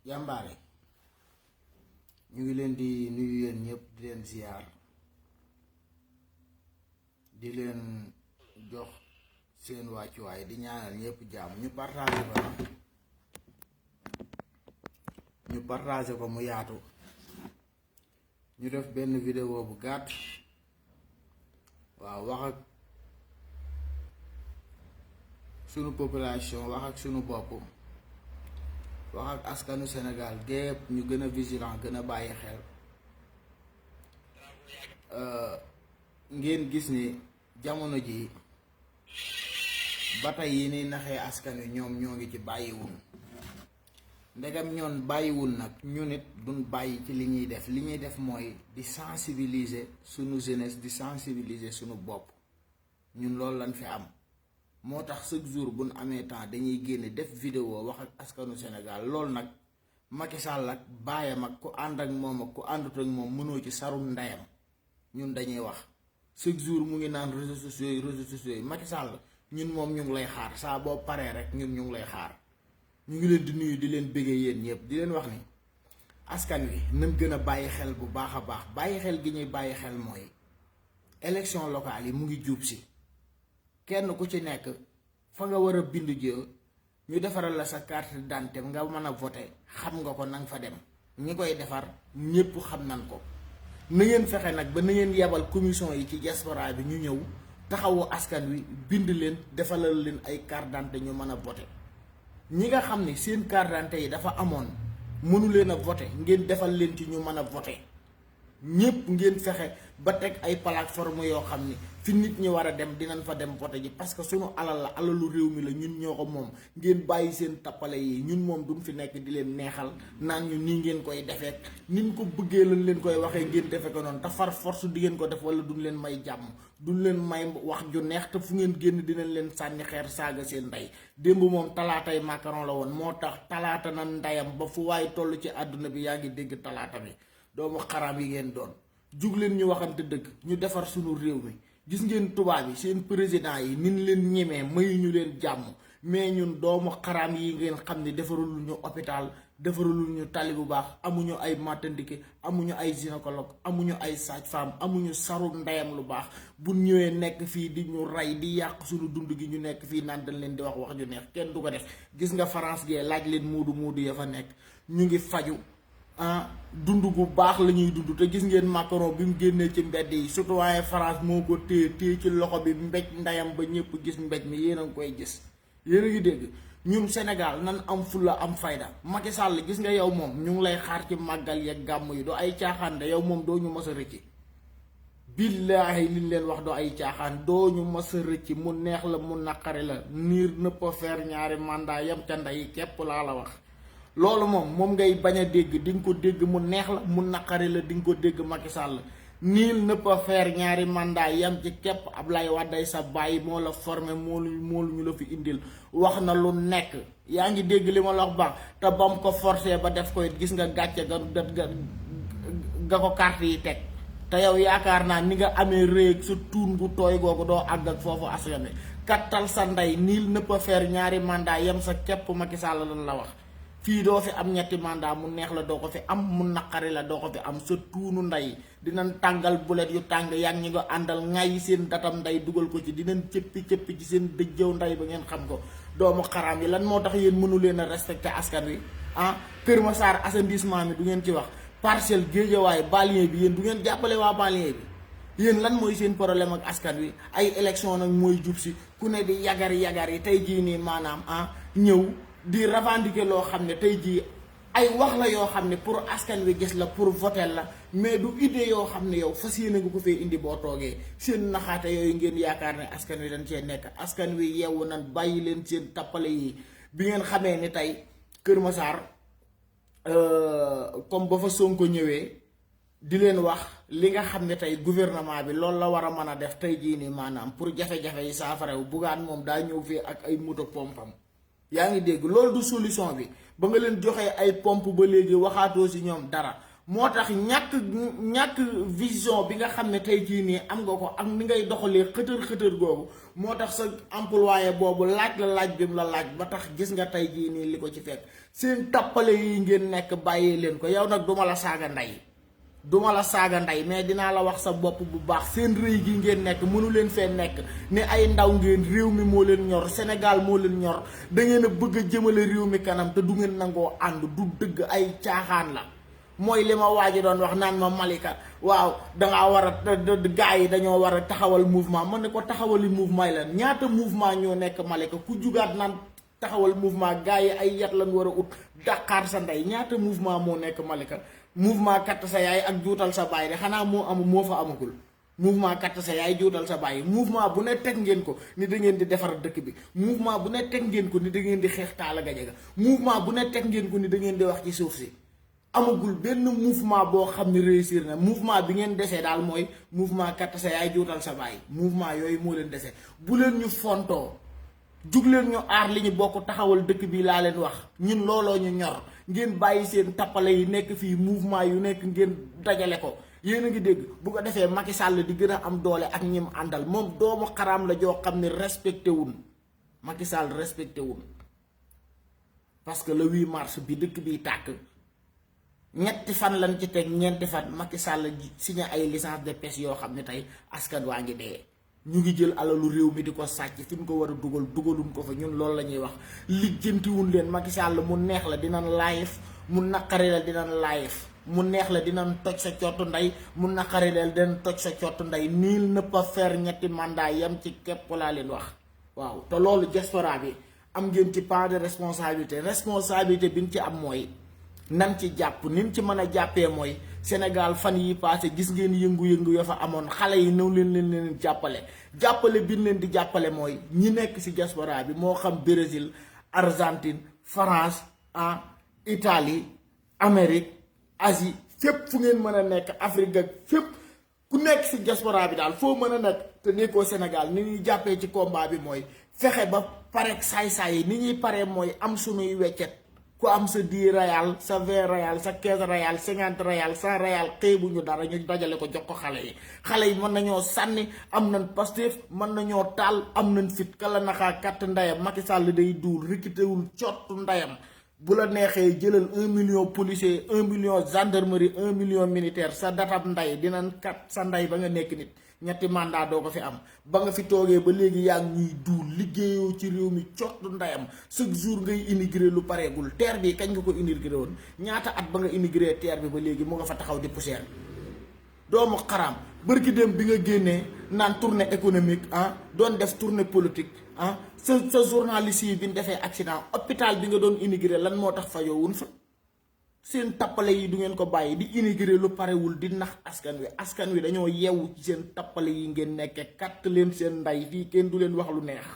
jàmbaare ñu ngi leen di nuyu yéen ñëpp di leen ziar di leen jox seen wàccuwaay di ñaanal ñëpp jàmm ñu partagé ko mu yaatu ñu def benn vidéo bu gàtt waaw wax ak sunu population wax ak sunu bopp wax ak askanu Sénégal gépp ñu gën a vigilant gën a bàyyi xel ngeen gis ni jamono ji ba tey yi ni naxee askan wi ñoom ñoo ngi ci bàyyiwul ndegam ñoon bàyyiwul nag ñu nit duñ bàyyi ci li ñuy def mooy di sensibiliser sunu jeunesse di sensibiliser sunu bopp ñun loolu lañ fi am moo tax chaque jour bu nu amee temps dañuy génne def vidéo wax ak askanu Sénégal loolu nag Macky Sall ak baayam ak ku ànd ak moom ak ku àndut ak moom mënoo ci sarum ndeyam ñun dañuy wax chaque jour mu ngi naan réseaux sociaux yi Macky Sall ñun moom ñu ngi lay xaar saa boo paree rek ñun ñu ngi lay xaar ñu ngi leen di nuyu di leen bëggee yéen ñëpp di leen wax ni askan wi nañ gën a bàyyi xel bu baax a baax bàyyi xel gi ñuy bàyyi xel mooy élection locale yi mu ngi jub si kenn ku ci nekk fa nga war a bindu ji ñu defaral la sa carte d'identité nga mën a voter xam nga ko nang fa dem ñi koy defar ñëpp xam nan ko na ngeen fexe nag ba na ngeen yebal commission yi ci diaspora bi ñu ñëw taxawu askan wi bind leen defalal leen ay carte d'identité ñu mën a voter ñi nga xam ne seen carte d'identité yi dafa amoon mënu leen a voter ngeen defal leen ci ñu mën a voter ñëpp ngeen fexe ba teg ay plateforme yoo xam ni fi nit ñi war a dem dinañ fa dem vote ji parce que sunu alal la alalu réew mi la ñun ñoo ko moom ngeen bàyyi seen tappale yi ñun moom duñ fi nekk di leen neexal naan ñu nii ngeen koy defee niñ ko bëggee lañ leen koy waxee ngeen defe ko noonu te far force di ngeen ko def wala duñ leen may jàmm duñ leen may wax ju neex te fu ngeen génn dinañ leen sànni xeer saaga seen ndey démb moom talaatay Macron la woon moo tax talaata na ndeyam ba fu waaye toll ci àdduna bi yaa ngi dégg talaata bi doomu xaraam yi ngeen doon jug leen ñu waxante dëgg ñu defar sunu réew mi gis ngeen tubaab yi seen président yi nin leen ñemee mayuñu leen jàmm mais ñun doomu xaraam yi ngeen xam ne defarul ñu hôpital defarul ñu tali bu baax amuñu ay matandike amuñu ay gynécologue amuñu ay sage-femme amuñu saru ndeyam lu baax bu ñëwee nekk fii di ñu rey di yàq suñu dund gi ñu nekk fii naan dañ leen di wax ju neex kenn du ko def gis nga France gee laaj leen muudu ya fa nekk ñu ngi faju dund gu baax la ñuy dund te gis ngeen Macron bi mu génnee ci mbedd yi surtout waaye France moo ko téye ci loxo bi mbéj ndeyam ba ñëpp gis mbéj mi yéen a ngi koy gis yéen a ngi dégg ñun Sénégal nan am fulla am fayda Macky Sall gis nga yow moom ñu ngi lay xaar ci màggal yeeg gàmm yi doo ay caaxaan de yow moom doo ñu mës a rëcci billaahi liñ leen wax doo ay caaxaan doo ñu mës a rëcci mu neex la mu naqari la niir ne peut faire ñaari mandat yam ca ndey képp laa la wax loolu moom ngay bañ a dégg di nga ko dégg mu neex la mu naqari la di nga ko dégg Macky Sall niil ne peut faire ñaari mandat yam ci képp Ablaye Wade sa bàyyi moo la formé moo ñu la fi indil wax na lu nekk yaa ngi dégg li ma la wax baax te bam ko forcé ba def ko it gis nga gàcce ga ko carte yi teg te yow yaakaar naa ni nga amee réeg sa tuun gu tooy googu doo àgg ak foofu askan wi kattal sa ndey niil ne peut faire ñaari mandat yam sa képp Macky Sall lan la wax fii doo fi am ñetti mandat mu neex la doo ko fi am mu naqari la doo ko fi am sa tuunu ndey dinañ tàngal bulet yu tàng yaa ngi ko àndal ngay seen datam ndey dugal ko ci dinañ cëppi ci seen dëjjëw ndey ba ngeen xam ko doomu xaraam yi lan moo tax yéen mënu leen a respecté askan wi Kër Massar assainissement mi du ngeen ci wax Parcelles Guédiawaye banlieue bi yéen du ngeen jàppale waa banlieue bi yéen lan mooy seen problème ak askan wi ay élection nag mooy jub si ku ne di yagar yi tey jii nii maanaam ñëw di revendiquer loo xam ne tey jii ay wax la yoo xam ne pour askan wi gis la pour voter la mais du idée yoo xam ne yow fas yéene nga ko fee indi boo toogee seen naxaate yooyu ngeen yaakaar ne askan wi dañ cee nekk askan wi yeewu nan bàyyi leen seen tappale yi bi ngeen xamee ni tey Kër Massar comme ba fa Sonko ñëwee di leen wax li nga xam ne tey gouvernement bi loolu la war a mën a def tey jii nii maanaam pour jafe-jafe yi saafara wu Bougane moom daa ñëw fii ak ay moto pompam yaa ngi dégg loolu du solution bi ba nga leen joxee ay pompe ba léegi waxaatoo si ñoom dara moo tax ñàkk vision bi nga xam ne tey jii nii am nga ko ak ni ngay doxalee xëtër googu moo tax sa employé boobu laaj bi mu la laaj ba tax gis nga tey jii nii li ko ci fekk seen tappale yi ngeen nekk bàyyee leen ko. yow nag duma la saaga ndey mais dinaa la wax sa bopp bu baax seen rëy gi ngeen nekk mënu leen fee nekk ne ay ndaw ngeen réew mi moo leen ñor Sénégal moo leen ñor da ngeen a bëgg a jëmale réew mi kanam te du ngeen nangoo ànd du dëgg ay caaxaan la. mooy li ma waaji doon wax naan ma Malika waaw dangaa war a gars yi dañoo war a taxawal mouvement man ne ko taxawali mouvement yi la ñaata mouvement ñoo nekk Malika ku jugaat naan taxawal mouvement gars yi ay yat lan war a ut Dakar sa ndey ñaata mouvement moo nekk Malika. mouvement katt sa yaay ak juutal sa baay de xanaa moo fa amagul mouvement katt sa yaay juutal sa baay mouvement bu ne teg ngeen ko ni da ngeen di defar dëkk bi mouvement bu ne teg ngeen ko ni da ngeen di xeex Talla Gadiaga mouvement bu ne teg ngeen ko ni da ngeen di wax ci suuf si. amagul benn mouvement boo xam ne réussir na mouvement bi ngeen desee daal mooy mouvement katt sa yaay juutal sa baay mouvement yooyu moo leen dese bu leen ñu fontoo jug leen ñu aar li ñu bokk taxawal dëkk bi laa leen wax ñun looloo ñu ñor ngeen bàyyi seen tappale yi nekk fii mouvement yu nekk ngeen dajale ko yéen a ngi dégg bu ko defee Macky Sall di gën a am doole ak ñim àndal moom doomu xaraam la joo xam ne respecté wun Macky Sall respecté wun parce que le 8 mars bi dëkk biy tàkk ñetti fan lañ ci teg ñeenti fan Macky Sall signé ay licence de pêche yoo xam ne tey askan waa ngi dee ñu ngi jël alalu réew mi di ko sàcc fi ñu ko war a dugaluñ ko fa ñun loolu la ñuy wax lijjantiwuñ leen Macky Sall mu neex la dinañ live mu naqari la dinañ live mu neex la dinañ toj sa cottu ndey mu naqari la dinañ toj sa cottu ndey niil ne pas faire ñetti mandat yam ci képp laa leen wax waaw te loolu diaspora bi am ngeen ci part de responsabilité bi ñu ci am mooy nan ci jàpp nin ci mën a jàppee mooy Sénégal fan yi passé gis ngeen yëngu-yëngu ya fa amoon xale yi ñëw leen jàppale bi leen di jàppale mooy ñi nekk ci diaspora bi moo xam Brésil Argentine France Italie Amérique Asie fépp fu ngeen mën a nekk Afrique ak fépp ku nekk ci diaspora bi daal foo mën a nekk te nekkoo Sénégal ni ñuy jàppee ci combat bi mooy fexe ba parek saay-saay yi ni ñuy paree mooy am sunuy weccet ku am sa 10 réal sa 20 réal sa 15 réal 50 réal 100 réal xeebuñu dara ñu dajale ko jox ko xale yi mën nañoo sànni am nañ Pastef mën nañoo taal am nañ fit kala naxaa katt ndeyam Macky Sall day duul rikitéwul cottu ndeyam bu la neexee jëlal 1 million policier 1 million gendarmerie 1 million militaire sa datab ndey dinañ kat sa ndey ba nga nekk nit ñetti mandat doo ko fi am ba nga fi toogee ba léegi yaa ngi ñuy duul liggéeyoo ci réew mi cottu ndeyam chaque jour ngay immigré lu pareegul terre bi kañ nga ko immigré woon ñaata at ba nga immigré terre bi ba léegi mu nga fa taxaw di poussière doomu xaraam bërki dem bi nga génnee naan tournée économique doon def tournée politique sa journaliste yi bi ñu defee accident hôpital bi nga doon immigré lan moo tax fajoowun fa seen tappale yi du ngeen ko bàyyi di immigré lu parewul di nax askan wi dañoo yeewu ci seen tappale yi ngeen nekkee katt leen seen ndey fii kenn du leen wax lu neex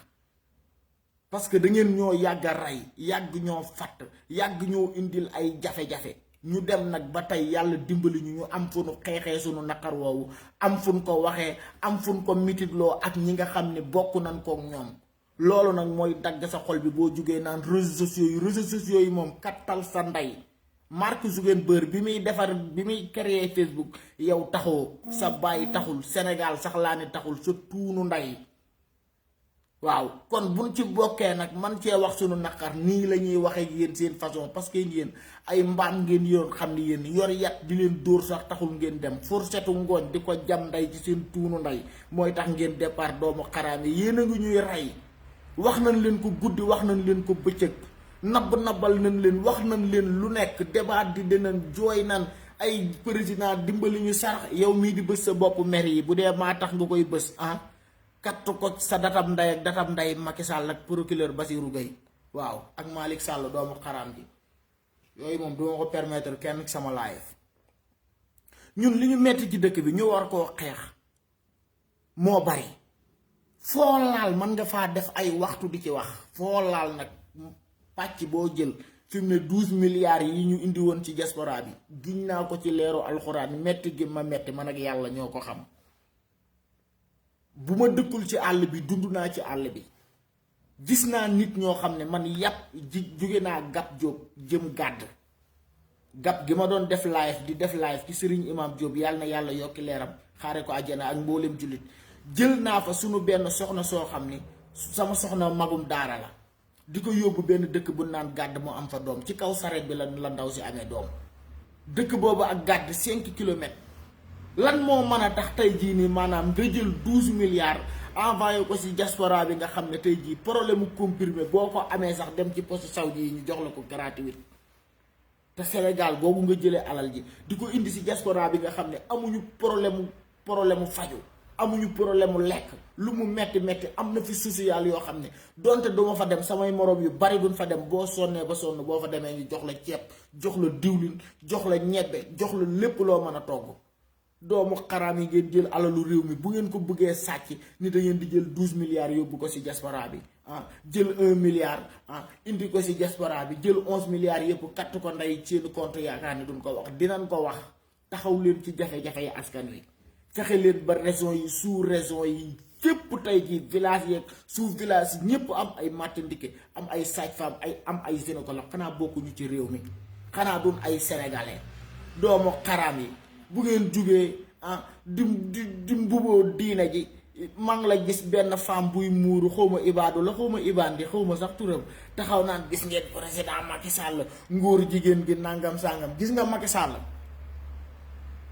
parce que da ngeen ñoo yàgg a rey yàgg ñoo fatt yàgg ñoo indil ay jafe-jafe ñu dem nag ba tey yàlla dimbali ñu am fu nu xeexee sunu naqar woowu am fu nu ko waxee am fu nu ko mititloo ak ñi nga xam ne bokk nañ kook ñoom loolu nag mooy dagg sa xol bi boo jugee naan réseaux sociaux yi moom kattal sa ndey Mark Zuckerberg bi muy créer Facebook yow taxoo sa bàyyi taxul Sénégal sax laa ne taxul sa tuunu ndey waaw kon buñ ci bokkee nag man cee wax sunu naqar nii la ñuy waxee yéen seen façon parce que yéen ay mbaam ngeen yoon xam ni yéen yor yat di leen dóor sax taxul ngeen dem fourchette ngooñ di ko jam ndey ci seen tuunu ndey mooy tax ngeen départ doomu xaraam yi yéen a ngi ñuy rey wax nañ leen ko guddi wax nañ leen ko bëccëg nabbal nañ leen wax nañ leen lu nekk débat di dinañ jooy nan ay président dimbali ñu sarax yow mii di bës sa bopp mer yi bu dee maa tax nga koy bës kattu ko sa datam nday ak datam nday Macky Sall ak procureur Bassirou Gueye waaw ak Malick Sall doomu xaraam ji yooyu moom duma ko permettre kenn sama live ñun li ñu metti ci dëkk bi ñu war koo xeex moo bari foo laal mën nga faa def ay waxtu di ci wax foo laal nag pàcc boo jël fi mu ne 12 milliards yi ñu indi woon ci diaspora bi giñ naa ko ci leeru alxuraan metti gi ma metti man ak yàlla ñoo ko xam bu ma dëkkul ci àll bi dund naa ci àll bi gis naa nit ñoo xam ne man yàpp jóge naa gàpp jóg jëm gàdd gap gi ma doon def live di def live ci Serigne Imam Diop yàlla na yàlla yokki leeram xaare ko àjjana ak mboolem jullit jël naa fa sunu benn soxna soo xam ni sama soxna magum daara la di ko yóbbu benn dëkk bu naan gàdd mu am fa doom ci kaw sareet bi la ndaw si amee doom dëkk boobu ak gàdd 5 kilomètres lan moo mën a tax tey jii nii maanaam nga jël 12 milliards envoyé ko si diaspora bi nga xam ne tey jii problème mu comprimé boo ko amee sax dem ci poste saudi yi ñu jox la ko gratuit te Sénégal boobu nga jëlee alal ji di ko indi si diaspora bi nga xam ne amuñu problème mu faju amuñu problème mu lekk lu mu metti am na fi social yoo xam ne donte duma fa dem samay moroom yu bari duñ fa dem boo sonnee ba sonn boo fa demee ñu jox la ceeb jox la diwlin jox la ñebbe jox la lépp loo mën a togg doomu xaraam yi ngeen jël alalu réew mi bu ngeen ko bëggee sàcc ni da ngeen di jël 12 milliards yóbbu ko si diaspora bi jël 1 milliard indi ko si diaspora bi jël 11 milliards yëpp katt ko ndey seen compte yaakaar ne duñ ko wax dinañ ko wax taxaw leen ci jafe-jafe yi askan wi fexe leen ba région yi sous région yi fépp tey jii village yeeg sous village yi ñëpp am ay matandike am ay sage-femme am ay gynécologue xanaa bokkuñu ci réew mi xanaa duñ ay sénégalais doomu xaraam yi bu ngeen jugee di mbuboo diina ji maa ngi la gis benn femme buy muuru xawma ibaadu la xawma ibandi xawma sax turam taxaw naan gis ngeen président Macky Sall ngóor jigéen gi nangam sangam gis nga Macky Sall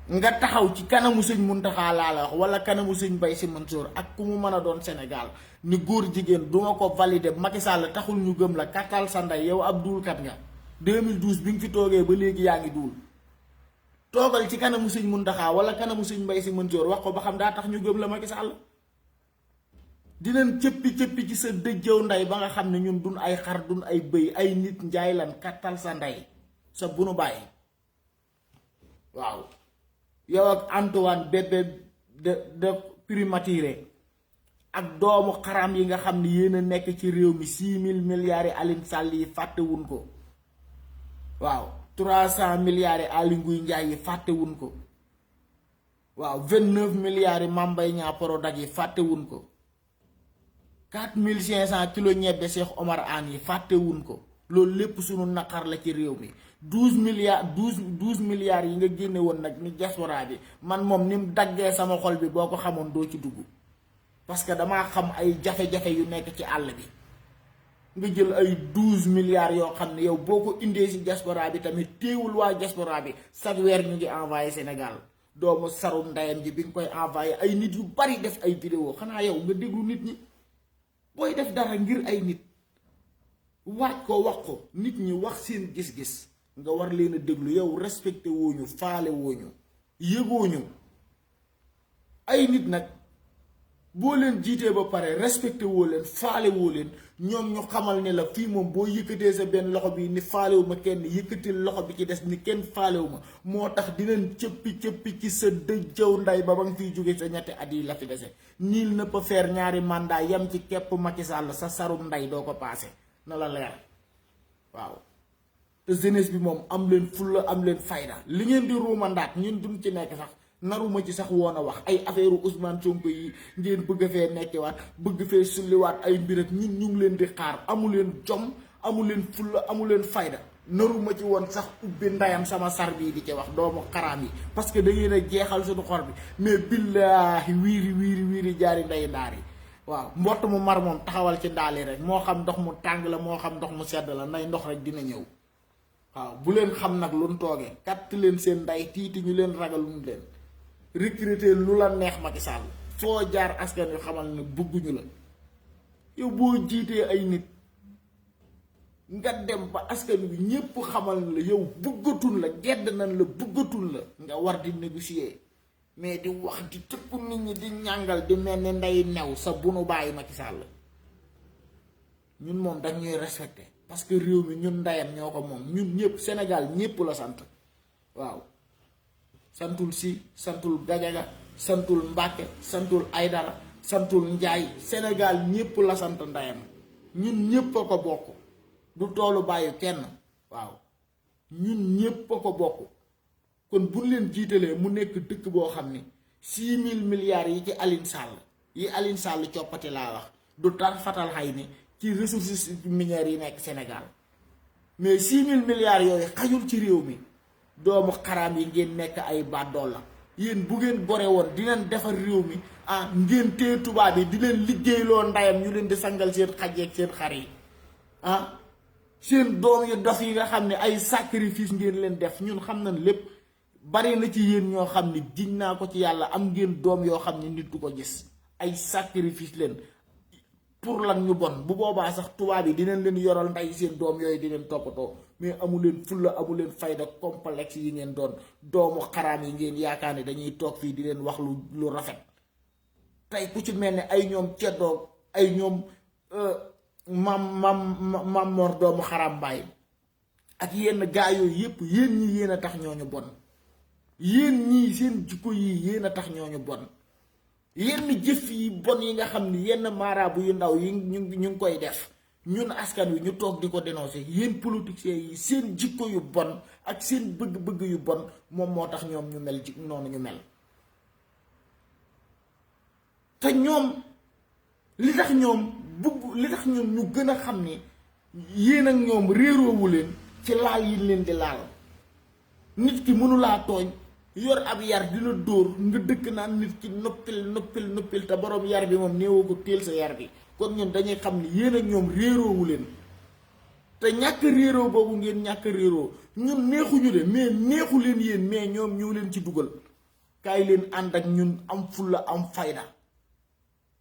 nga taxaw ci kanamu sëñ Muntaxa laa la wax wala kanamu sëñ Bay Si Mansour ak ku mu mën a doon Sénégal ni góor jigéen duma ko valider Macky Sall taxul ñu gëm la kattal sa ndey yow ab duulkat nga 2012 bi nga fi toogee ba léegi yaa ngi duul toogal ci kanamu sëñ Muntaxa wala kanamu sëñ Mbay Si Mansour wax ko ba xam daa tax ñu gëm la Macky Sall dinañ cëppi ci sa dëjjëw ndey ba nga xam ne ñun duñ ay xar duñ ay bëy ay nit njaay lan kattal sa ndey sa bunu bàyyi waaw yow ak Antoine bébé de primaturé ak doomu xaram yi nga xam ne yéen a nekk ci réew mi 6000 milliards yi Aline Sall yi fàttewuñ ko waaw 300 milliards yi Aly Ngouille Ndiaye yi fàttewuñ ko waaw 29 milliards yi Mame Mbaye Niang Prodac yi fàttewuñ ko 4500 kilos ñebbe Cheikh Omar Anne yi fàttewuñ ko loolu lépp sunu naqar la ci réew mi 12 milliards yi nga génne woon nag ni diaspora bi man moom ni mu daggee sama xol bi boo ko xamoon doo ci dugg parce que damaa xam ay jafe-jafe yu nekk ci àll bi nga jël ay 12 milliards yoo xam ne yow boo ko indee si diaspora bi tamit téewul waa diaspora bi chaque weer ñu ngi envoyé Sénégal doomu sarum ndeyam ji bi nga koy envoyé ay nit yu bari def ay vidéo xanaa yow nga déglu nit ñi booy def dara ngir ay nit waaj ko wax ko nit ñi wax seen gis-gis nga war leen a déglu yow respecté wooñu faale wooñu yëgooñu ay nit nag boo leen jiitee ba pare respecté woo leen faale woo leen ñoom ñu xamal ne la fii moom boo yëkkatee sa benn loxo bi ni faalewu ma kenn yëkkatil loxo bi ci des ni kenn faalewu ma moo tax dinañ cëppi ci sa dëjëw nday ba ba nga fiy jóge sa ñetti at yi la fi dese niil na pa faire ñaari mandat yam ci képp Macky Sall sa sarum nday doo ko paase na la leer waaw te jeunesse bi moom am leen fulla am leen fayda li ngeen di ruumandaat ñun duñ ci nekk sax naruma ci sax woon a wax ay affaire Ousmane Sonko yi ngeen bëgg fee nekkewaat bëgg fee sulliwaat ay mbir ak ñun ñu ngi leen di xaar amu leen jom amu leen fulla amu leen fayda naruma ci woon sax ubbi ndayam sama sar bii di ci wax doomu xaraam yi parce que da ngeen a jeexal suñu xor bi mais billaahi wiiri jaari nday ndaar yi waaw mbott mu mar moom taxawal ci ndaali rek moo xam ndox mu tàng la moo xam ndox mu sedd la nday ndox rek dina ñëw waaw bu leen xam nag lu nu toogee katt leen seen nday tiiti ñu leen ragaluñ leen recruter lu la neex Macky Sall foo jaar askan yu xamal ne bëgguñu la yow boo jiitee ay nit nga dem ba askan bi ñépp xamal la yow bëggatul la gedd nañ la bëggatul la nga war di négocier mais di wax di tëpp nit ñi di ñàngal di mel ni nday new sa bunu bàyyi Macky Sall ñun moom dañ ñuy respecté parce que réew mi ñun ndayam ñoo ko moom ñun ñëpp Sénégal ñépp la sant waaw santul Si santul Gajaga santul Mbàkke santul Aydara santul Njaay Sénégal ñépp la sant ndayam ñun ñépp a ko bokk du toolu bàyyi kenn waaw ñun ñépp a ko bokk kon buñ leen jiitalee mu nekk dëkk boo xam ni 6000 milliards yi ci Aline Sall coppati laa wax du tar fatal xay ni ci ressources minières yi nekk Sénégal mais 6000 milliards yooyu xajul ci réew mi doomu xaraam yi ngeen nekk ay bàddool la. yéen bu ngeen gore woon dinañ defar réew mi ngeen téye tubaab yi di leen liggéeyloo ndayam ñu leen di sangal seen xaj ak seen xar yi seen doom yu dof yi nga xam ne ay sacrifice ngeen leen def ñun xam nañ lépp. bari na ci yéen ñoo xam ne giñ naa ko ci yàlla am ngeen doom yoo xam ne nit du ko gis ay sacrifice leen pour lan ñu bon bu boobaa sax tubaab yi dinañ leen yoral nday seen doom yooyu di leen toppatoo mais amu leen fulla amu leen fayda complexe yi ngeen doon doomu xaraam yi ngeen yaakaar ne dañuy toog fii di leen wax lu rafet. tey ku ci mel ne ay ñoom ceddoo ay ñoom mam mor doomu xaraam mbaay ak yenn gaa yooyu yépp yéen ñi yéen a tax ñooñu bon. yéen ñii seen jikko yi yéen a tax ñooñu bon yenn jëf yi bon yi nga xam ni yenn maaraabu yu ndaw yi ñu ngi koy def ñun askan wi ñu toog di ko dénoncer yéen politiciens yi seen jikko yu bon ak seen bëgg-bëgg yu bon moom moo tax ñoom ñu mel noonu ñu mel. te ñoom li tax ñun ñu gën a xam ni yéen ak ñoom réeroowu leen ci laal yi leen di laal. nit ki mënulaa tooñ yor ab yar di la dóor nga dëkk naan nit ki noppil te borom yar bi moom néewoo ko téel sa yar bi kon ñun dañuy xam ni yéen ak ñoom réeroowu leen. te ñàkk réeroo boobu ngeen ñàkk réeroo ñun neexuñu de mais neexu leen yéen mais ñoom ñoo leen ci dugal. kaay leen ànd ak ñun am fulla am fayda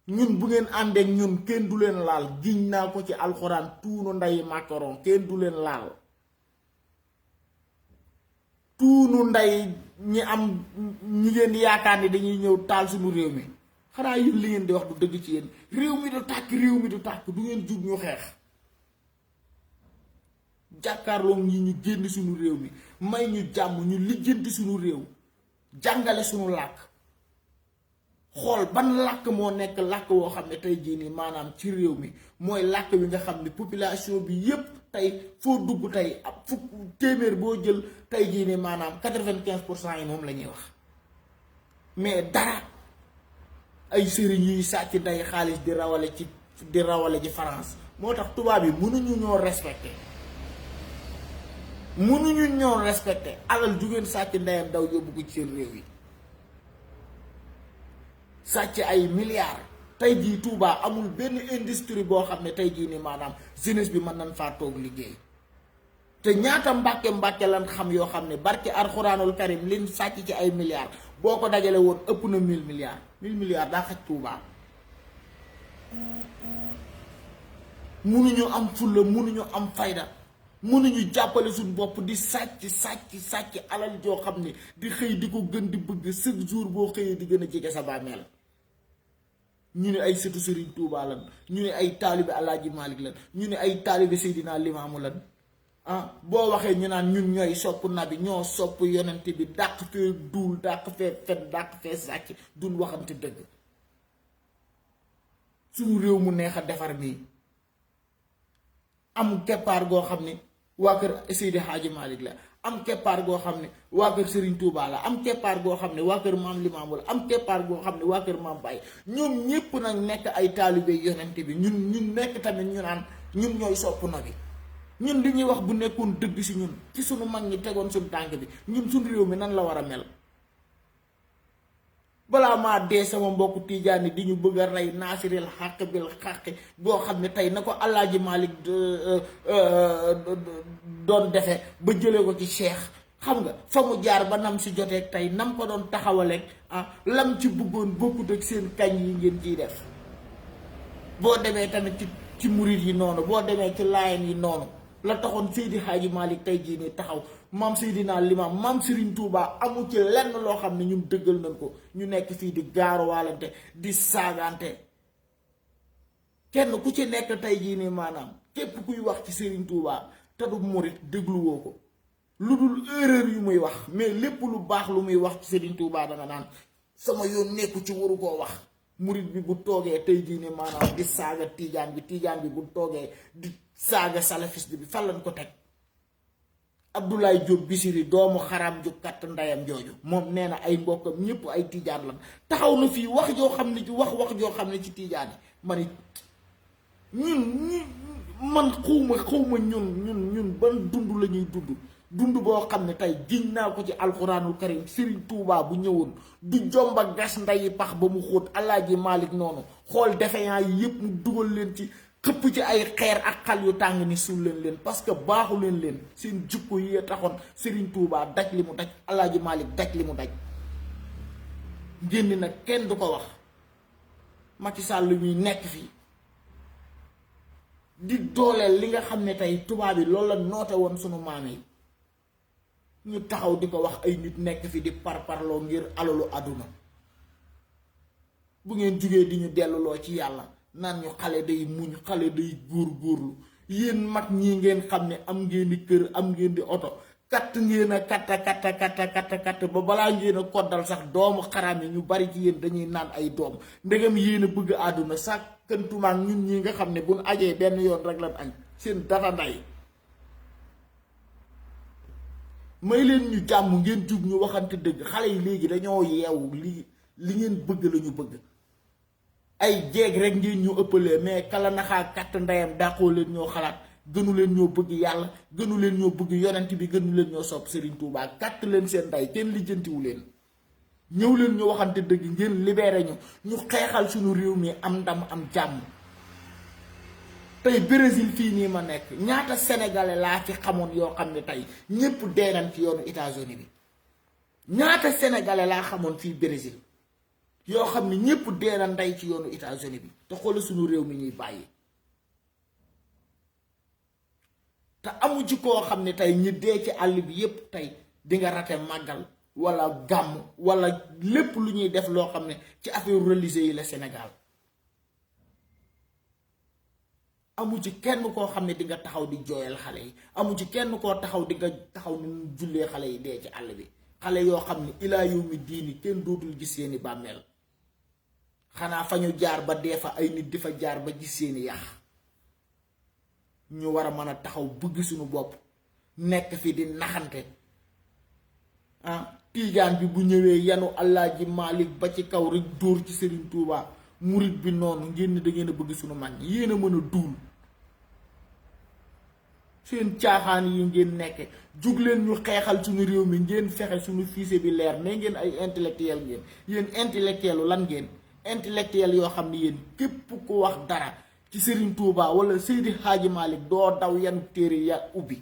ñun bu ngeen àndeek ñun kenn du leen laal giñ naa ko ci alxuraan tuunu nday macaron kenn du leen laal. tuunu nday ñi ngeen yaakaar ni dañuy ñëw taal suñu réew mi xanaa yéen li ngeen di wax du dëgg ci yéen réew mi du tàkk du ngeen jug ñu xeex jàkkaarloo ñi ñu génn suñu réew mi may ñu jàmm ñu lijjanti suñu réew jàngale suñu làkk xool ban làkk moo nekk làkk woo xam ne tey jii nii maanaam ci réew mi mooy làkk wi nga xam ne population bi yépp tey foo dugg tey ab fukk téeméer boo jël tey jii nii maanaam 95% yi moom la ñuy wax mais dara ay sëriñ yuy sàcc nday xaalis di rawale ci France moo tax tubaab yi mënuñu ñoo respecté alal jugeen sàcc ndeyam daw yóbbu ko ci seen réew yi sàcc ay milliards tey jii Touba amul benn industrie boo xam ne tey jii ni maanaam jeunesse bi mën nañ faa toog liggéey te ñaata mbàkke lan xam yoo xam ne barke alxuraanul karim liñ sàcc ci ay milliards boo ko dajale woon ëpp na 1000 milliards 1000 milliards daa xaj Touba. munuñu am fulla munuñu am fayda munuñu jàppale suñu bopp di sàcc alal joo xam ne di xëy di ko gën di bëgg chaque jour boo xëyee di gën a jege sa bàmmeel. ñu ne ay sëtu Serigne Touba lan ñu ne ay taalibe Alaaji Malick lan ñu ne ay taalibe Seydina Limaamu lan boo waxee ñu naan ñun ñooy sopp nabi ñoo sopp yonent bi dàq fee duul dàq fee fen dàq fee sàcc duñ waxante dëgg. suñu réew mu neex a defar mii am keppaar goo xam ne waa kër Seydi Hadji Malick la am keppaar goo xam ne waa kër Serigne Touba la am keppaar goo xam ne waa kër maam Limaamu la am keppaar goo xam ne waa kër maam Baye ñoom ñépp nag nekk ay taalibe yonent bi ñun nekk tamit ñu naan ñun ñooy sopp na bi ñun li ñuy wax bu nekkoon dëgg si ñun ci suñu mag ñi tegoon suñu tànk bi ñun suñu réew mi nan la war a mel. balaa maa dee sama mbokku tiijaani di ñu bëgg a rey naasiril xàq bil xàq boo xam ne tey na ko Alaaji Malick doon defe ba jëlee ko ci cheikh xam nga fa mu jaar ba nam si joteeg tey nam ko doon taxawaleeg lam ci bëggoon bokkut ak seen kañ yi ngeen ciy def. boo demee tamit ci murit yi noonu boo demee ci laayeen yi noonu la taxoon Seydi Hadji Malick tey jii nii taxaw maam Seydina Limaam maam Serigne Touba amul ci lenn loo xam ne ñun dëggal nañ ko ñu nekk fii di gaaruwaalante di saagante kenn ku ci nekk tey jii nii maanaam képp kuy wax ci Serigne Touba te du murit dégluwoo ko lu dul erreur yu muy wax mais lépp lu baax lu muy wax ci Serigne Touba danga naan sama yoon nekku ci waru koo wax. murit bi bu toogee tey jii nii maanaam di saaga tiijaan bi bu toogee di saaga salafiste bi fan lañ ko teg. Abdoulaye Diop Bichri doomu xaram ju katt ndeyam jooju moom nee na ay mbokkam ñëpp ay tiijaan lan taxaw na fii wax joo xam ne ci wax joo xam ne ci tiijaan yi ma ni ñun man xawma ñun ban dund la ñuy dund dund boo xam ne tey giñ naa ko ci alxuraanul karim Serigne Touba bu ñëwoon du jomba gas ndayi pax ba mu xóot Alaaji Malick noonu xool defeyant yi yëpp mu dugal leen ci xëpp ci ay xeer ak xal yu tàng ni suul leen parce que baaxu leen seen jikko yi taxoon Serigne Touba daj li mu daj Alaaji Malick daj li mu daj ngénn nag kenn du ko wax Macky Sall mi nekk fii di dooleel li nga xam ne tey tubaab yi loolu la noote woon sunu maam yi ñu taxaw di ko wax ay nit nekk fi di parparloo ngir alalu àdduna bu ngeen jugee di ñu delluloo ci yàlla naan ñu xale day muñ xale day góorlu yéen mag ñi ngeen xam ne am ngeen di kër am ngeen di oto katt ngeen a katt ba balaa ngeen a koddal sax doomu xaraam yi ñu bari ci yéen dañuy naan ay doom ndegam yéen a bëgg àdduna sax këntumaak ñun ñi nga xam ne buñ ajee benn yoon rek lan añ seen data nday may leen ñu jàmm ngeen jug ñu waxante dëgg xale yi léegi dañoo yeewu li ngeen bëgg lañu bëgg ay jeeg rek ngeen ñu ëppalee mais kala naxaa katt ndeyam dàqoo leen ñoo xalaat gënu leen ñoo bëgg yàlla gënu leen ñoo bëgg yonent bi gënu leen ñoo sopp Serigne Touba katt leen seen ndey kenn lijjantiwu leen ñëw leen ñu waxante dëgg ngeen libéré ñu xeexal suñu réew mi am ndam am jàmm tey Brésil fii nii ma nekk ñaata sénégalais laa fi xamoon yoo xam ne tey ñépp deenan ci yoonu États-Unis bi ñaata sénégalais laa xamoon fii Brésil yoo xam ne ñépp deenan ndey ci yoonu États-Unis bi te xoolal suñu réew mi ñuy bàyyi te amu ci koo xam ne tey ñi dee ci àll bi yépp tey di nga rate màggal wala gàmm wala lépp lu ñuy def loo xam ne ci affaire religieux yi la Sénégal amu ci kenn koo xam ne di nga taxaw di jooyal xale yi amu ci kenn koo taxaw di nga taxaw ni jullee xale yi dee ci àll bi xale yoo xam ne ilaa yawmi diini kenn dootul gis seeni bàmmeel xanaa fa ñu jaar ba dee fa ay nit di fa jaar ba gis seeni yax ñu war a mën a taxaw bëgg suñu bopp nekk fi di naxante tiijaan bi bu ñëwee yanu Alaaji Malick ba ci kaw rek dóor ci Serigne Touba murit bi noonu ngeen da ngeen a bëgg suñu mag ñi yéen a mën a duul seen caaxaan yi ngeen nekk jug leen ñu xeexal suñu réew mi ngeen fexe suñu fiise bi leer ne ngeen ay intellectuel ngeen yéen intellectuel lan ngeen intellectuel yoo xam ne yéen képp ku wax dara ci Serigne Touba wala Seydi Hadji Malick doo daw yan téere ya ubbi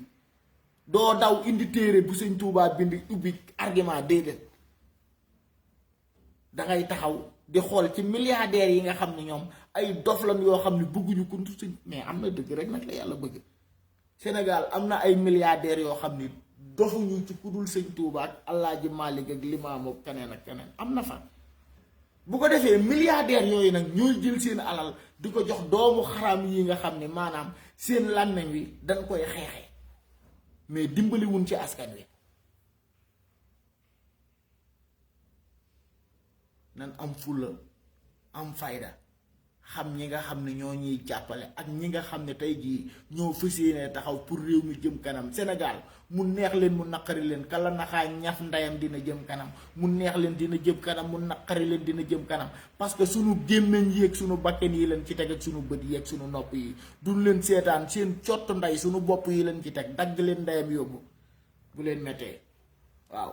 doo daw indi téere bu Serigne Touba bind ubbi argument déedéet dangay taxaw di xool ci milliardaires yi nga xam ne ñoom ay dof lan yoo xam ne bëgguñu ko suñ mais am na dëgg rek nag la yàlla bëgg Sénégal am na ay milliardaires yoo xam ne dofuñu ci ku dul Serigne Touba ak Alaaji Malick ak Limaamu ak keneen ak keneen am na fa bu ko defee milliardaires yooyu nag ñooy jël seen alal di ko jox doomu xaram yi nga xam ne maanaam seen làmmiñ wi dañ koy xeexee mais dimbaliwuñ ci askan wi nan am fulla am fayda xam ñi nga xam ne ñoo ñuy jàppale ak ñi nga xam ne tey jii ñoo fas yéene taxaw pour réew mi jëm kanam Sénégal mu neex leen mu naqari leen kala naxaa ñaf ndeyam dina jëm kanam mu neex leen dina jëm kanam mu naqari leen dina jëm kanam parce que suñu gémmiñ yi ak suñu bakken yi leen ci teg ak suñu bët yi ak suñu nopp yi duñ leen seetaan seen cott ndey suñu bopp yi leen ci teg dagg leen ndeyam yóbbu bu leen mettee waaw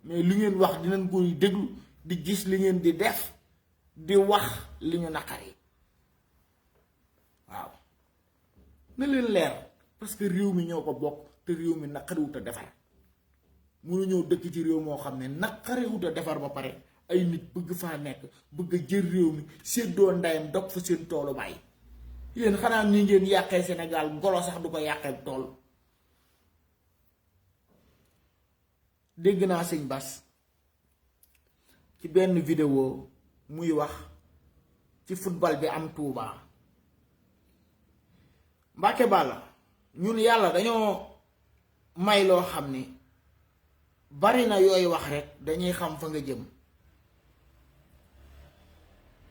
mais li ngeen wax dinañ koy déglu di gis li ngeen di def di wax li ñu naqari waaw na leen leer parce que réew mi ñoo ko bokk te réew mi naqariwut a defar mënu ñëw dëkk ci réew moo xam ne naqariwut a defar ba pare ay nit bëgg faa nekk bëgg a jël réew mi séddoo ndeyam dog fa seen toolu bàyyi yéen xanaa ñi ngeen yàqee Sénégal golo sax du ko yàqee tool dégg naa sëñ Bass ci benn vidéo muy wax ci football bi am Touba Mbàkke Bàlla ñun yàlla dañoo may loo xam ni bari na yooyu wax rek dañuy xam fa nga jëm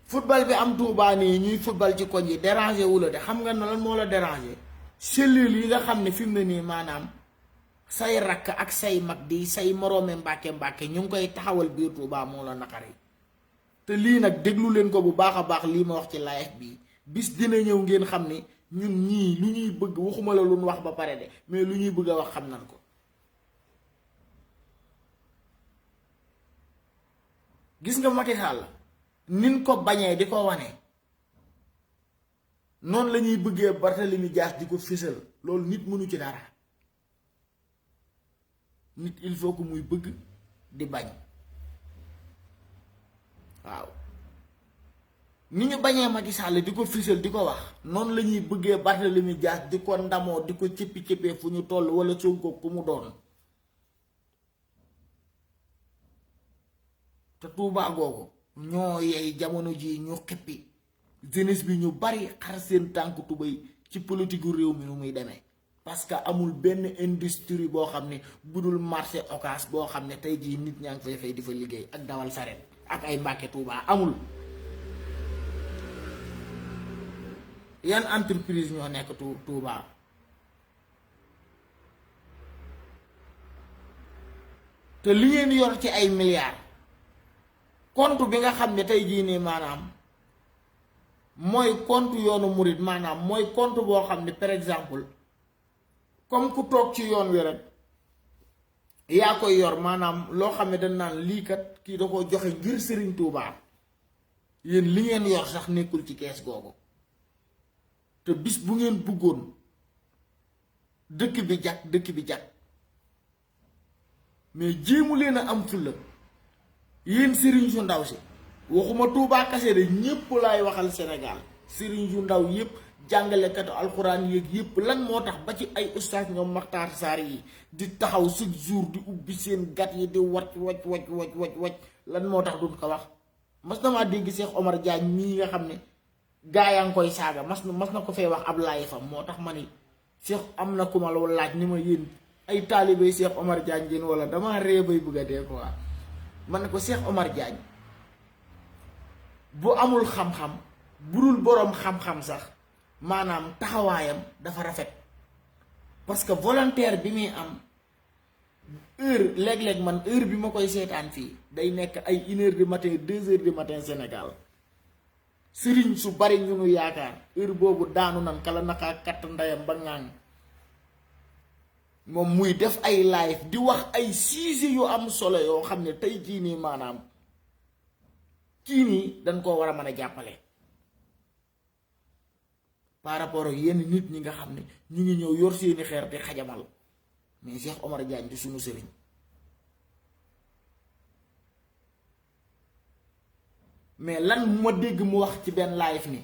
football bi am Touba nii ñuy football ci koñ yi déranger wu la de xam nga ne lan moo la déranger cellule yi nga xam ne fi mu ne nii maanaam say rakk ak say mag di say moroome mbàkke ñu ngi koy taxawal biir Touba moo la naqari te lii nag déglu leen ko bu baax a baax lii ma wax ci live bi bis dina ñëw ngeen xam ni ñun ñii lu ñuy bëgg waxuma la lu ñu wax ba pare de mais lu ñuy bëgg a wax xam nañ ko gis nga Macky Sall nin ko bañee di ko wane noonu la ñuy bëggee Barthélemy Dias di ko fésal loolu nit mënu ci dara. nit il faut que muy bëgg di bañ waaw ni ñu bañee Macky Sall di ko fésal di ko wax noonu la ñuy bëggee Barthélemy Dias di ko ndamoo di ko cëppi-cëppee fu ñu toll wala Sonko ku mu doon. te Touba googu ñoo yey jamono ji ñu xippi jeunesse bi ñu bari xar seen tànk tubéy ci politique réew mi nu muy demee parce que amul benn industrie boo xam ne budul marché occas boo xam ne tey jii nit ñaa ngi fay fay di fa liggéey ak dawal saret ak ay Mbàkke Touba amul. yan entreprise ñoo nekk Touba te li ngeen yor ci ay milliards compte bi nga xam ne tey jii nii maanaam mooy compte yoonu murit maanaam mooy compte boo xam ne par exemple comme ku toog ci yoon wi rek yaa koy yor maanaam loo xam ne dañ naan lii kat kii da ko joxe ngir Serigne Touba yéen li ngeen yor sax nekkul ci kees googu te bis bu ngeen bëggoon dëkk bi jag mais jéemu leen a am fulla yéen Serigne su ndaw si waxuma Touba kase de ñépp laay waxal Sénégal Serigne su ndaw yépp jàngalekatu alxuraan yéeg yépp lan moo tax ba ci ay ustaas ñoom Maxtaar Saar yi di taxaw chaque jour di ubbi seen gat yi di wacc lan moo tax duñ ko wax. mas na maa dégg Cheikh Omar Diagne mii nga xam ne gaa yaa ngi koy saaga mas na ko fee wax ab laay fam moo tax ma ni Cheikh am na ku ma la laaj ni ma yéen ay taalibe Cheikh Omar Diagne ngeen wala damaa ree bay bëgg a dee quoi man ne ko Cheikh Omar Diagne bu amul xam-xam bu dul boroom xam-xam sax maanaam taxawaayam dafa rafet parce que volontaire bi muy am heure léeg-léeg man heure bi ma koy seetaan fii day nekk ay 1h du matin 2h du matin Sénégal sëriñ su bari ñu nu yaakaar heure boobu daanu nan kala nakaa katt ndeyam ba ŋàng moom muy def ay live di wax ay sujet yu am solo yoo xam ne tey jii nii maanaam kii nii dañ koo war a mën a jàppale par rapport ak yenn nit ñi nga xam ne ñu ngi ñëw yor seeni xeer di xajamal mais Cheikh Omar Diagne di sunu sëriñ mais lan ma dégg mu wax ci benn live ni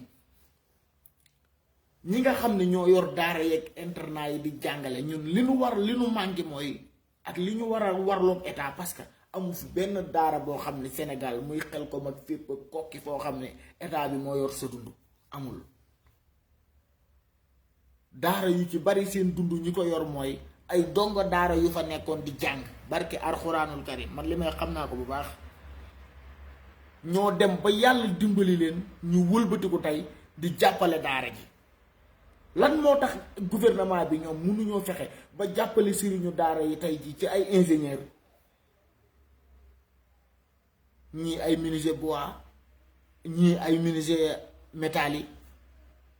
ñi nga xam ne ñoo yor daara yeeg internat yi di jàngale ñun li nu war li nu manqué mooy ak li ñu war a warloog état parce que amu fi benn daara boo xam ne Sénégal muy xel ko mag fépp kokki foo xam ne état bi moo yor sa dund amul. daara yu ci bari seen dund ñi ko yor mooy ay dongo daara yu fa nekkoon di jàng barke alxuraanul karim man li may xam naa ko bu baax ñoo dem ba yàlla dimbali leen ñu wëlbatiku tey di jàppale daara ji lan moo tax gouvernement bi ñoom mënuñoo fexe ba jàppale sëriñu daara yi tey ji ci ay ingénieur ñii ay menuisier bois ñii ay menuisier métallique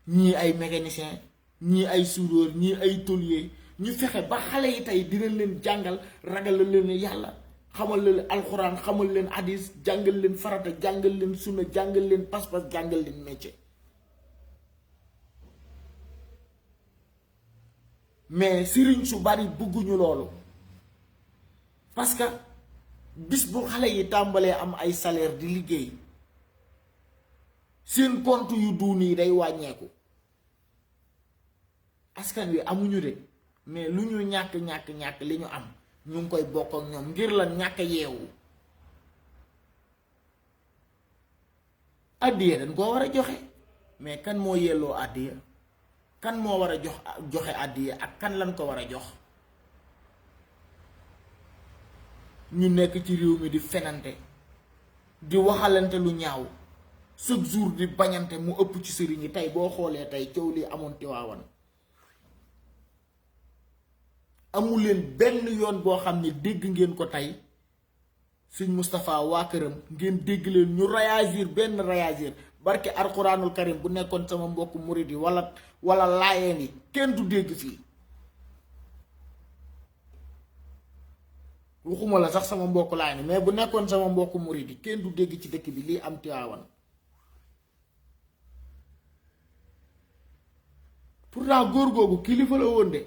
ñii ay mécanicien ñii ay soudeur ñii ay tôlier ñu fexe ba xale yi tey dinañ leen jàngal ragal leen yàlla xamal leen alxuraan xamal leen hadis jàngal leen farata jàngal leen sunna jàngal leen pas-pas jàngal leen métier mais sëriñ su bari bëgguñu loolu parce que bis bu xale yi tàmbalee am ay salaire di liggéey seen compte yu duun yi day wàññeeku askan wi amuñu de mais lu ñu ñàkk li ñu am ñu ngi koy bokk ak ñoom ngir la ñàkk yeewu àddiya dañ koo war a joxe mais kan moo yelloo àddiya kan moo war a joxe àddiya ak kan lañ ko war a jox ñu nekk ci réew mi di fenante di waxalante lu ñaaw chaque jour di bañante mu ëpp ci sëriñ yi tey boo xoolee tey coow li amoon Tiwaawan amul leen benn yoon boo xam ne dégg ngeen ko tey sëñ Moustapha waa këram ngeen dégg leen ñu réagir benn réagir barke alxuraanul karim bu nekkoon sama mbokk murid yi wala laayeen yi kenn du dégg fii waxuma la sax sama mbokk laay ne mais bu nekkoon sama mbokk murid yi kenn du dégg ci dëkk bi lii am Tiwaawan. pourtant góor googu kilifa la woon de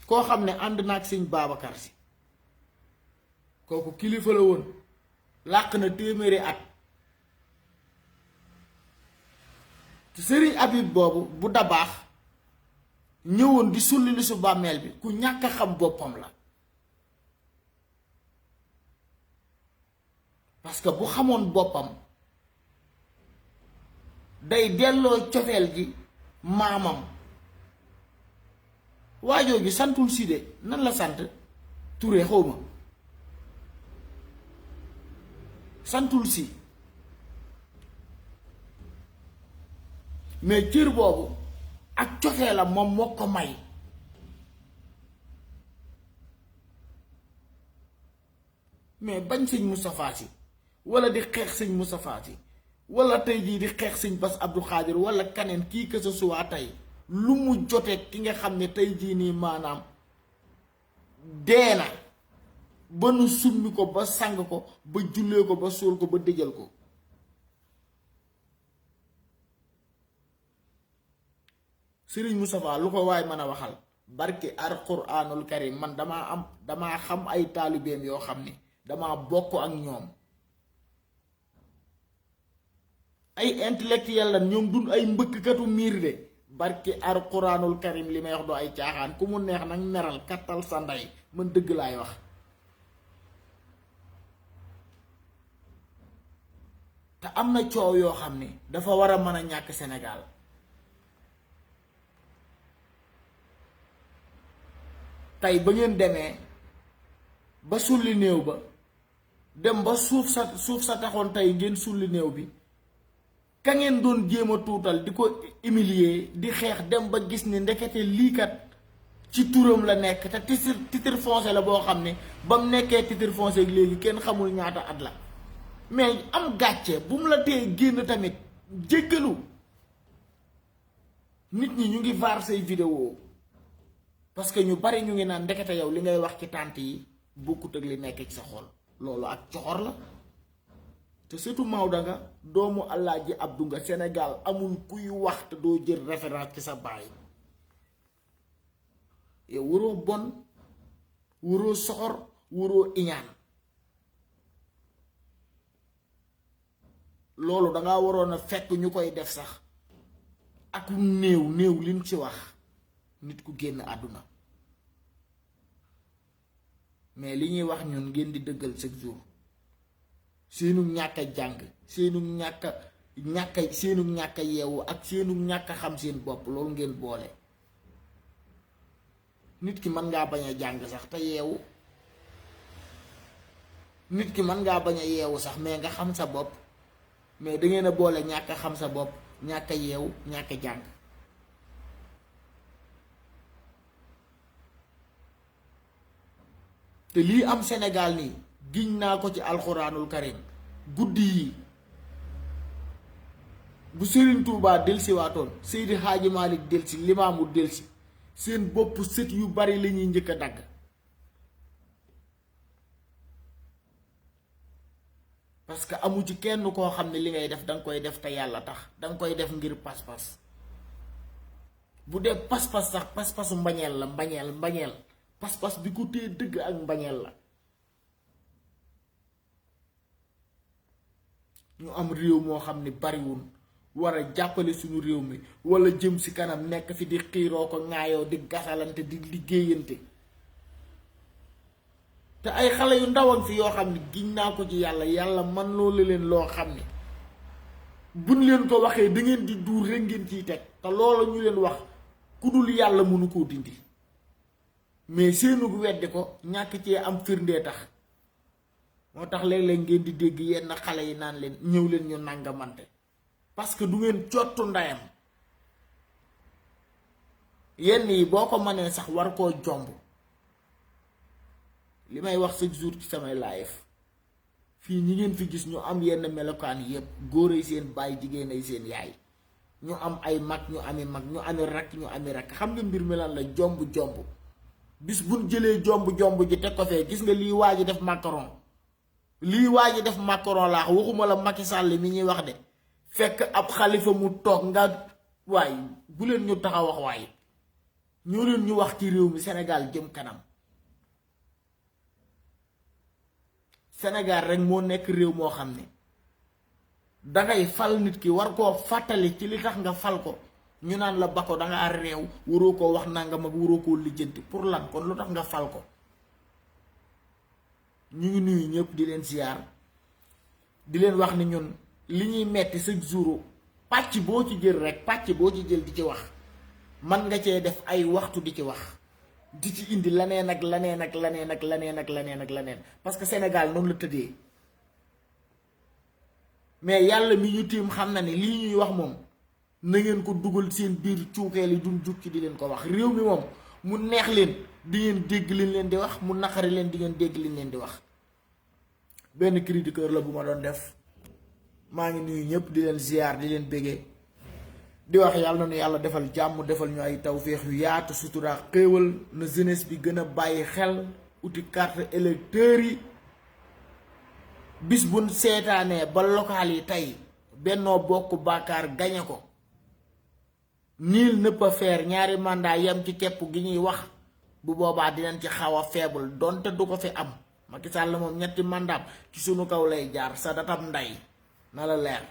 koo xam ne ànd na ak sëñ Babacar Si kooku kilifa la woon làq na téeméeri at te sëriñ Habib boobu bu dabaax ñëwoon di sulli li su bàmmeel bi ku ñàkk a xam boppam la. parce que bu xamoon boppam day delloo cofeel gi maamam waajoo gi santul si de nan la sant Touré xawma santul si mais cër boobu ak cofeelam moom moo ko may. mais bañ sëñ Moustapha Sy wala di xeex sëñ Moustapha Sy wala tey jii di xeex sëñ Bass Abdou Khadir wala kaneen kii que ce soit tey lu mu jotee ki nga xam ne tey jii nii maanaam dee na ba nu summi ko ba sang ko ba jullee ko ba suul ko ba dëjal ko. Sëriñ Moustapha lu ko waay mën a waxal barke Alxuraanul Karim man damaa xam ay taalibeem yoo xam ne dama bokk ak ñoom ay intellectuel la ñoom dun ay mbëkkatu miir de barke Alxuraanul Karim li may wax doo ay caaxaan ku mu neex nag meral kattal sa ndey man dëgg laay wax. te am na coow yoo xam ne dafa war a mën a ñàkk Sénégal. tey ba ngeen demee ba sulli néew ba dem ba suuf sa taxoon tey ngeen sulli néew bi ka ngeen doon jéem a tuutal di ko humilier di xeex dem ba gis ni ndekete lii kat ci turam la nekk te titre foncier la boo xam ne ba mu nekkee titre foncier léegi kenn xamul ñaata at la mais am gàcce bu mu la tee génn tamit jéggalu nit ñi ñu ngi vaar say vidéo parce que ñu bari ñu ngi naan ndekete yow li ngay wax ci tànt yi bokkut ak li nekk ci sa xol loolu ak coxor la te surtout Maodo nga doomu Alaaji Abdu nga Sénégal amul kuy wax te doo jël référence ci sa baay yow waroo bon waroo soxor waroo iñaan loolu danga waroon a fekk ñu koy def sax ak néew lim ci wax nit ku génn àdduna mais li ñuy wax ñun ngeen di dëggal chaque jour seenu ñàkk a jàng seenu ñàkk a yeewu ak seenu ñàkk a xam seen bopp loolu ngeen boole. nit ki mën ngaa bañ a jàng sax te yeewu nit ki mën ngaa bañ a yeewu sax mais nga xam sa bopp mais da ngeen a boole ñàkk a xam sa bopp ñàkk a yeewu ñàkk a jàng. te lii am Sénégal nii giñ naa ko ci alxuraanul karim guddi yi bu Serigne Touba delsi waatoon Seydi Hadji Malick delsi Limaamu delsi seen bopp sët yu bari la ñuy njëkk a dagg parce que amu ci kenn koo xam ne li ngay def danga koy def te yàlla tax danga koy def ngir pas-pas bu dee pas-pas sax pas-pasu mbañeel la mbañeel pas-pas bi ko téye dëgg ak mbañeel la ñu am réew moo xam ne bariwul war a jàppale suñu réew mi wala jëm ci kanam nekk fi di xiiroo ko ŋaayoo di gasalante di liggéeyante te ay xale yu ndawam fi yoo xam ne giñ naa ko ci yàlla man loolu leen loo xam ne buñ leen ko waxee da ngeen di duur rek ngeen ciy teg te loolu ñu leen wax ku dul yàlla mënu koo dindi mais seenu weddi ko ñàkk cee am firndee tax moo tax léeg-léeg ngeen di dégg yenn xale yi naan leen ñëw leen ñu nangamante parce que du ngeen cottu ndayam yenn yi boo ko mënee sax war koo jomb li may wax chaque jour ci samay live fii ñi ngeen fi gis ñu am yenn melokaan yépp góor ay seen baay jigéen ay seen yaay ñu am ay mag ñu ami mag ñu ami rakk xam nga mbir mi lan la jomb bis buñ jëlee jomb ji teg ko fee gis nga lii waa ji def Macron laa waxuma la Macky Sall mi ñuy wax de fekk ab xalifa mu toog nga waay bu leen ñu tax a wax waaye ñoo leen ñu wax ci réew mi Sénégal jëm kanam Sénégal rek moo nekk réew moo xam ne dangay fal nit ki war koo fàttali ci li tax nga fal ko ñu naan la ba ko dangaa réew waroo koo wax nangam ak waroo koo lijjanti pour lan kon lu tax nga fal ko. ñu ngi nuyu ñëpp di leen ziar di leen wax ni ñun li ñuy metti chaque jour pàcc boo ci jël rek pàcc boo ci jël di ci wax man nga cee def ay waxtu di ci wax di ci indi laneen ak laneen parce que Sénégal noonu la tëddee mais yàlla mi ñu tiim xam na ne lii ñuy wax moom na ngeen ko dugal seen biir cuukeel yi duñ jukki di leen ko wax réew mi moom mu neex leen di ngeen dégg liñ leen di wax mu naqari leen di ngeen dégg liñ leen di wax benn cri du cœur la bu ma doon def maa ngi nuyu ñëpp di leen ziar di leen béggee di wax yàlla na nu yàlla defal jàmm defal ñu ay tawféex yu yaatu sutura xéewal na jeunesse bi gën a bàyyi xel uti carte électeur yi bis buñ seetaanee ba local yi tey Benno Bokk Yaakaar gañe ko nul ne peut faire ñaari mandat yam ci képp gi ñuy wax bu boobaa dinañ ci xaw a faible donte du ko fi am Macky Sall moom ñetti mandat ci sunu kaw lay jaar sa datam nday na la leer